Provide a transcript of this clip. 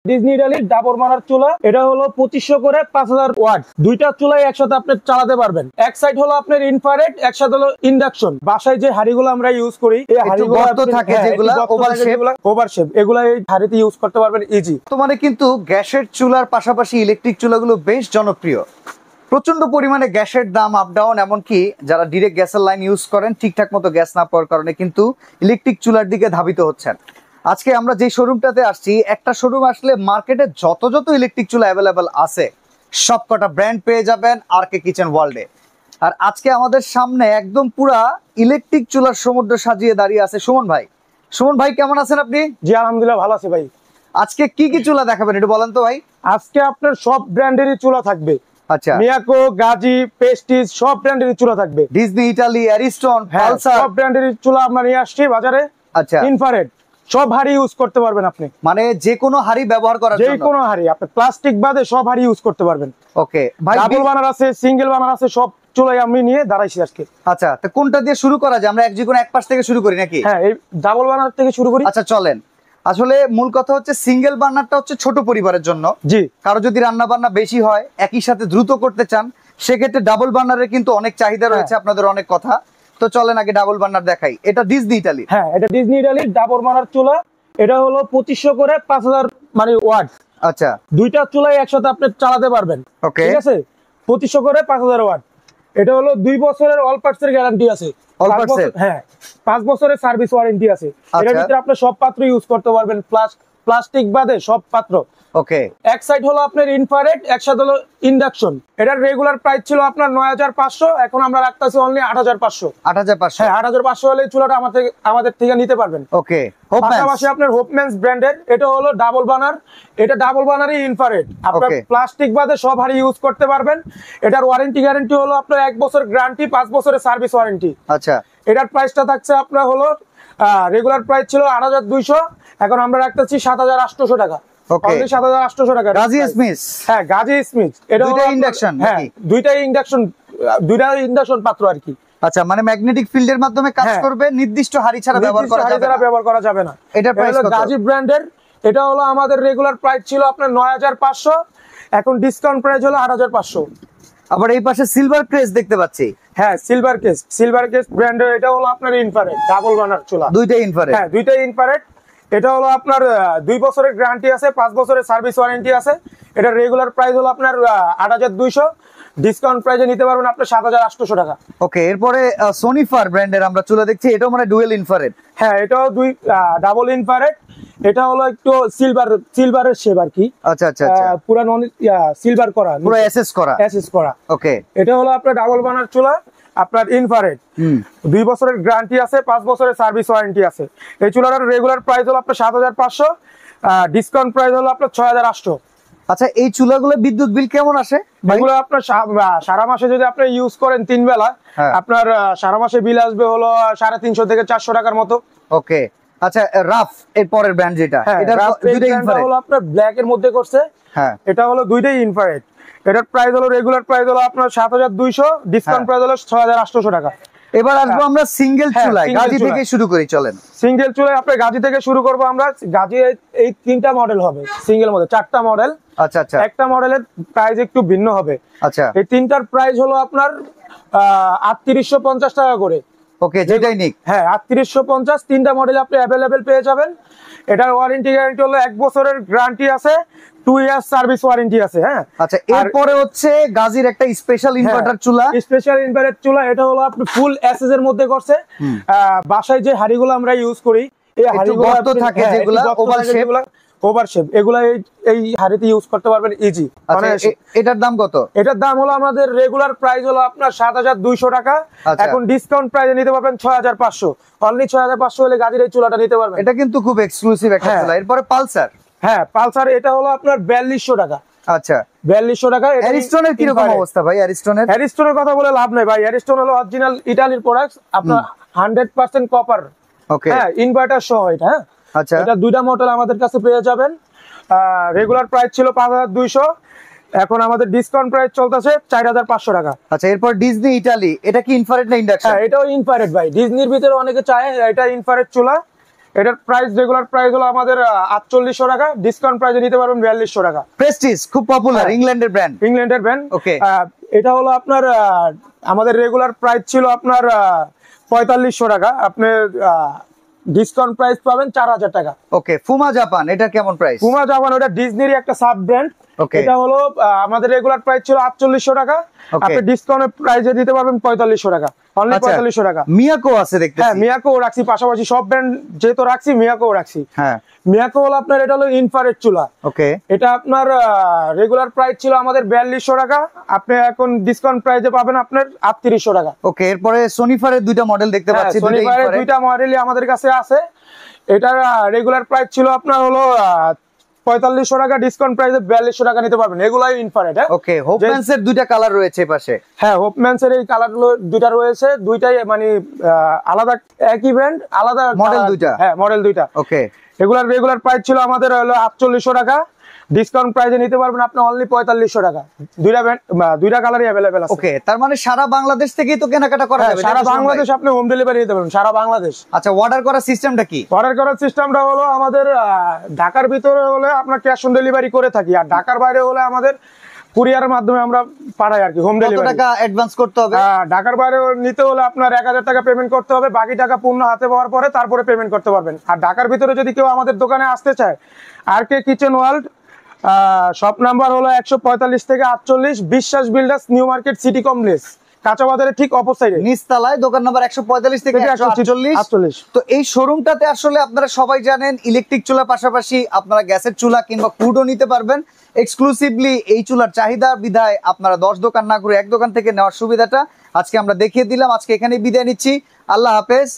Disney ইটালির double burner চুলা, এটা হলো 2500 করে 5000 ওয়াট। দুইটা চুলাই একসাথে আপনি চালাতে পারবেন। এক সাইড হলো আপনার ইনফ্রারেড, একসাথে হলো ইন্ডাকশন। বাসায় যে হাড়িগুলো আমরা ইউজ করি, এই হাড়িগুলো থাকে যেগুলো ওভার শেপ, এগুলা এই হাড়িতে ইউজ করতে পারবেন ইজি। তোমাদের কিন্তু গ্যাসের চুলার পাশাপাশি ইলেকট্রিক চুলাগুলো বেশ জনপ্রিয়। প্রচন্ড পরিমাণে গ্যাসের দাম আপ ডাউন, এমনকি যারা ডিরেক্ট গ্যাসের লাইন ইউজ করেন ঠিকঠাক মতো গ্যাস না পাওয়ার কারণে কিন্তু ইলেকট্রিক চুলার দিকে ধাবিত হচ্ছেন। আজকে আমরা যে শোরুমটাতে আসছি, একটা শোরুম আসলে মার্কেটে যত ইলেকট্রিক চুলা অ্যাভেলেবেল আছে সবকটা ব্র্যান্ড পেয়ে যাবেন RK কিচেন ওয়ার্ল্ডে। আর আজকে আমাদের সামনে একদম পুরা ইলেকট্রিক চুলার সমুদ্র সাজিয়ে দাঁড়িয়ে আছে সুমন ভাই। সুমন ভাই কেমন আছেন আপনি? জি আলহামদুলিল্লাহ ভালো আছি ভাই। আজকে কি কি চুলা দেখাবেন একটু বলেন তো ভাই। আজকে আপনার সব ব্র্যান্ডেরই চুলা থাকবে। আচ্ছা, মিয়াকো, গাজী, পেস্টিজ সব ব্র্যান্ডেরই চুলা থাকবে। ডিজনি ইটালি, অ্যারিস্টন, পালসার সব ব্র্যান্ডেরই চুলা আমরা নিয়ে আসছি বাজারে। আচ্ছা, ইনফ্রারেড সব হাড়ি ইউজ করতে পারবেন আপনি, মানে যে কোনো হাড়ি ব্যবহার করার জন্য, যে কোনো হাড়ি আপনি প্লাস্টিক বাদে সব হাড়ি ইউজ করতে পারবেন। ওকে ভাই, ডাবল বার্নার আছে, সিঙ্গেল বার্নার আছে, সব চুলাই আমি নিয়ে দাঁড়াইছি আজকে। আচ্ছা, তো কোনটা দিয়ে শুরু করা যায়? আমরা যে কোনো এক পাশ থেকে শুরু করি নাকি? হ্যাঁ, এই ডাবল বার্নার থেকে শুরু করি। আচ্ছা চলেন। আসলে মূল কথা হচ্ছে সিঙ্গেল বার্নারটা হচ্ছে ছোট পরিবারের জন্য। জি, কারো যদি রান্না বান্না বেশি হয়, একই সাথে দ্রুত করতে চান, সেক্ষেত্রে ডাবল বার্নারের কিন্তু অনেক চাহিদা রয়েছে, আপনাদের অনেক কথা। তো চলেন আগে ডাবল বার্নার দেখাই। এটা ডিজনি ইটালি। হ্যাঁ, এটা ডিজনি ইটালির ডাবল বার্নার চুলা, এটা হলো 2500 করে 5000 মানে ওয়াট। আচ্ছা, দুইটা চুলাই একসাথে আপনি চালাতে পারবেন। ওকে, ঠিক আছে, 2500 করে 5000 ওয়াট। এটা হলো 2 বছরের অল পার্টসের গ্যারান্টি আছে। হ্যাঁ, 5 বছরের সার্ভিস ওয়ারেন্টি আছে। এর ভিতরে আপনি সব পাত্র ইউজ করতে পারবেন, প্লাস্টিক বাদে সব পাত্র। ওকে, এক সাইড হলো আপনার ইনফ্রারেড, একসাথে হলো ইন্ডাকশন। এটার রেগুলার প্রাইস ছিল আপনার 9500, এখন আমরা রাখতেছি অনলি 8500। 8500? হ্যাঁ, 8500 হলে চুলাটা আমাদের থেকে নিতে পারবেন। ওকে, পাশাপাশি আপনার হোপম্যানস ব্র্যান্ডের, এটা হলো ডাবল বার্নার। এটা ডাবল বার্নারই ইনফ্রারেড, আপনার প্লাস্টিক বাদে সব হাড়ি ইউজ করতে পারবেন। এটার ওয়ারেন্টি গ্যারান্টি হলো আপনার 1 বছর গ্যারান্টি, 5 বছরের সার্ভিস ওয়ারেন্টি। আচ্ছা, এটার প্রাইসটা থাকছে আপনার হলো রেগুলার প্রাইস ছিল 8200, এখন আমরা রাখতেছি 7800 টাকা। ওকে, 7800 টাকা। গাজী স্মিথ। হ্যাঁ, গাজী স্মিথ। এটা দুইটা ইন্ডাকশন। হ্যাঁ, দুইটা ইন্ডাকশন পাত্র আর কি। আচ্ছা, মানে ম্যাগনেটিক ফিল্ডের মাধ্যমে কাজ করবে, নির্দিষ্ট হাড়ি ছাড়া ব্যবহার করা যাবে না। এটা প্রাইস কত? গাজী ব্র্যান্ডের, এটা হলো আমাদের রেগুলার প্রাইস ছিল আপনার 9500, এখন ডিসকাউন্ট প্রাইস হলো 8500। আবার এই পাশে সিলভার ক্রেস দেখতে পাচ্ছি। হ্যাঁ, সিলভার কেস ব্র্যান্ডের, এটা হলো আপনার ইনফ্রারেড ডাবল বার্নার চুলা। দুইটাই ইনফ্রারেড? হ্যাঁ, দুইটাই ইনফ্রারেড। এটা হলো আপনার 2 বছরের গ্যারান্টি আছে, 5 বছরের সার্ভিস ওয়ারেন্টি আছে। এটা রেগুলার প্রাইস হলো আপনার 8200, ডিসকাউন্ট প্রাইসে নিতে পারবেন আপনি 7800 টাকা। ওকে, এরপরে সোনিফার ব্র্যান্ডের আমরা চুলা দেখছি, এটাও মানে ডুয়েল ইনফ্রারেড। হ্যাঁ, এটাও ডাবল ইনফ্রারেড। এটা হলো একটু সিলভারের শেপ আর কি। আচ্ছা আচ্ছা আচ্ছা, পুরো সিলভার করা, পুরো এসএস করা। ওকে, এটা হলো আপনার ডাবল বার্নার চুলা, আপনার ইনফ্রারেড। 2 বছরের গ্যারান্টি আছে, 5 বছরের সার্ভিস ওয়ারেন্টি আছে। এই চুলাটার রেগুলার প্রাইস হলো আপনার 7500, ডিসকাউন্ট প্রাইস হলো আপনার 6800। আচ্ছা, এই চুলাগুলো বিদ্যুৎ বিল কেমন আসে? এগুলো আপনার সারা মাসে যদি আপনি ইউজ করেন 3 বেলা, আপনার সারা মাসে বিল আসবে হলো 350 থেকে 400 টাকার মতো। ওকে, আচ্ছা, রাফ এর পরের ব্র্যান্ড যেটা, এটা দুইটাই ইনফ্রারেড হলো আপনার ব্ল্যাক এর মধ্যে করছে। হ্যাঁ, এটা হলো দুইটাই ইনফ্রারেড। এটার প্রাইস হলো রেগুলার প্রাইস হলো আপনার 7200, ডিসকাউন্ট প্রাইস হলো 6800 টাকা। এবার আসবো আমরা সিঙ্গেল চুলায়, গাজী থেকে শুরু করি। চলেন সিঙ্গেল চুলায় আপনি গাজী থেকে শুরু করবো আমরা। গাজী এই 3টা মডেল হবে, সিঙ্গেল মধ্যে 4টা মডেল। আচ্ছা আচ্ছা, একটা মডেলের প্রাইস একটু ভিন্ন হবে। আচ্ছা, এই 3টার প্রাইস হলো আপনার 3850 টাকা করে। ওকে, যেটাই নিক। হ্যাঁ, 3850, 3টা মডেল আপনি অ্যাভেলেবেল পেয়ে যাবেন। এটার ওয়ারেন্টি গ্যারান্টি হলো 1 বছরের গ্যারান্টি আছে, 2 ইয়ার সার্ভিস ওয়ারেন্টি আছে। হ্যাঁ, আচ্ছা, এরপরে হচ্ছে গাজীর একটা স্পেশাল ইনভার্টার চুলা। স্পেশাল ইনভার্টার চুলা, এটা হলো আপনি ফুল এসএস এর মধ্যে করছে। বাসায় যে হাড়িগুলো আমরা ইউজ করি, এই হাড়িগুলো থাকে যেগুলো ওভার শেপ, এগুলা এই হাড়িতে ইউজ করতে পারবেন ইজি। এটার দাম কত? এটার দাম হলো আমাদের রেগুলার প্রাইস হলো আপনার 7200 টাকা, এখন ডিসকাউন্ট প্রাইসে নিতে পারবেন 6500। অনলি 6500 হলে গাজীর এই চুলাটা নিতে পারবেন। এটা কিন্তু খুব এক্সক্লুসিভ একটা চুলা। এরপরে পালসার। হ্যাঁ, পালসার, এটা হলো আপনার 4200 টাকা। আচ্ছা, 4200 টাকা। অ্যারিস্টনের কি রকম অবস্থা ভাই? অ্যারিস্টনের কথা বলে লাভ নাই ভাই। অ্যারিস্টন হলো অরিজিনাল ইতালির প্রোডাক্ট, আপনার 100% কপার। ওকে, হ্যাঁ, ইনভার্টার সহ এটা। হ্যাঁ, আচ্ছা, এটা 2টা মডেল আমাদের কাছে পেয়ে যাবেন। রেগুলার প্রাইস ছিল 5200, এখন আমাদের ডিসকাউন্ট প্রাইস চলতেছে 4500 টাকা। আচ্ছা, এরপর ডিজনি ইটালি, এটা কি ইনফ্রারেড না ইন্ডাকশন? হ্যাঁ, এটাও ইনফ্রারেড ভাই। ডিজনির ভিতরে অনেকে চায়, এটা ইনফ্রারেড চুলা। এটার প্রাইস রেগুলার প্রাইস হলো আমাদের 4800 টাকা, ডিসকাউন্ট প্রাইসে নিতে পারবেন 4200 টাকা। প্রেস্টিজ খুব পপুলার, ইংল্যান্ডের ব্র্যান্ড। ইংল্যান্ডের ব্র্যান্ড। ওকে, এটা হলো আপনার আমাদের রেগুলার প্রাইস ছিল আপনার 4500 টাকা, আপনি ডিসকাউন্ট প্রাইস পাবেন 4000 টাকা। ওকে, ফুমা জাপান, এটা কেমন প্রাইস? পুমা জাপান ওটা ডিজনির একটা সাব ব্র্যান্ড। এটা হলো আমাদের রেগুলার প্রাইস ছিল 4800 টাকা, আপনি ডিসকাউন্ট প্রাইসে দিতে পারবেন 4500 টাকা, অনলি 4500 টাকা। মিয়াকো আছে দেখতেছি। হ্যাঁ, মিয়াকো রাখছি, পাশাপাশি সব ব্র্যান্ড যেহেতু রাখছি মিয়াকো রাখছি। হ্যাঁ, মিয়াকো হলো আপনার, এটা হলো ইনফ্রারেড চুলা। ওকে, এটা আপনার রেগুলার প্রাইস ছিল আমাদের 4200 টাকা, আপনি এখন ডিসকাউন্ট প্রাইসে পাবেন আপনার 3800 টাকা। ওকে, এরপরে সোনিফারের দুইটা মডেল দেখতে পাচ্ছি, সোনিফারের দুইটা মডেলই আমাদের কাছে আছে। এটার রেগুলার প্রাইস ছিল আপনার হলো 4500 টাকা, ডিসকাউন্ট প্রাইসে 4200 টাকা নিতে পারবেন। এগুলাই ইনফ্রারেড। ওকে, হোপম্যানস এর দুইটা কালার রয়েছে পাশে। হ্যাঁ, হোপম্যানস এর এই কালার গুলো দুইটা রয়েছে, দুইটাই মানে আলাদা, একই ব্র্যান্ড আলাদা মডেল দুইটা। হ্যাঁ, মডেল দুইটা। ওকে, এগুলার রেগুলার প্রাইস ছিল আমাদের হলো 4800 টাকা, ডিসকাউন্ট প্রাইসে নিতে পারবেন আপনি অনলি 4500 টাকা। দুইটা কালারই अवेलेबल আছে। ওকে, তার মানে সারা বাংলাদেশ থেকেই তো কেনাকাটা করা যাবে? সারা বাংলাদেশ আপনি হোম ডেলিভারি নিতে পারবেন, সারা বাংলাদেশ। আচ্ছা, অর্ডার করার সিস্টেমটা কি? অর্ডার করার সিস্টেমটা হলো আমাদের ঢাকার ভিতরে হলে আমরা ক্যাশ অন ডেলিভারি করে থাকি, আর ঢাকার বাইরে হলে আমাদের কুরিয়ারের মাধ্যমে আমরা পাঠাই আর কি, হোম কত ডেলিভারি। টাকা অ্যাডভান্স করতে হবে? ঢাকার বাইরে নিতে হলে আপনার 1000 টাকা পেমেন্ট করতে হবে, বাকি টাকা পূর্ণ হাতে পাওয়ার পরে তারপরে পেমেন্ট করতে পারবেন। আর ঢাকার ভিতরে যদি কেউ আমাদের দোকানে আসতে চায়, আর কে কিচেন ওয়ার্ল্ড, শপ নাম্বার হলো 145 থেকে 48, বিশ্বাস builders, new market city complex, কাঁচা বাজারের ঠিক অপোজিটে নিচতলায়, দোকান নাম্বার 145 থেকে 148। তো এই শোরুমটাতে আসলে আপনারা সবাই জানেন ইলেকট্রিক চুলার পাশাপাশি আপনারা গ্যাসের চুলা কিংবা কুডও নিতে পারবেন। এক্সক্লুসিভলি এই চুলার চাহিদা বিধায় আপনারা 10 দোকান না ঘুরে এক দোকান থেকে নেওয়ার সুবিধাটা আজকে আমরা দেখিয়ে দিলাম। আজকে এখানেই বিদায় নিচ্ছি, আল্লাহ হাফেজ।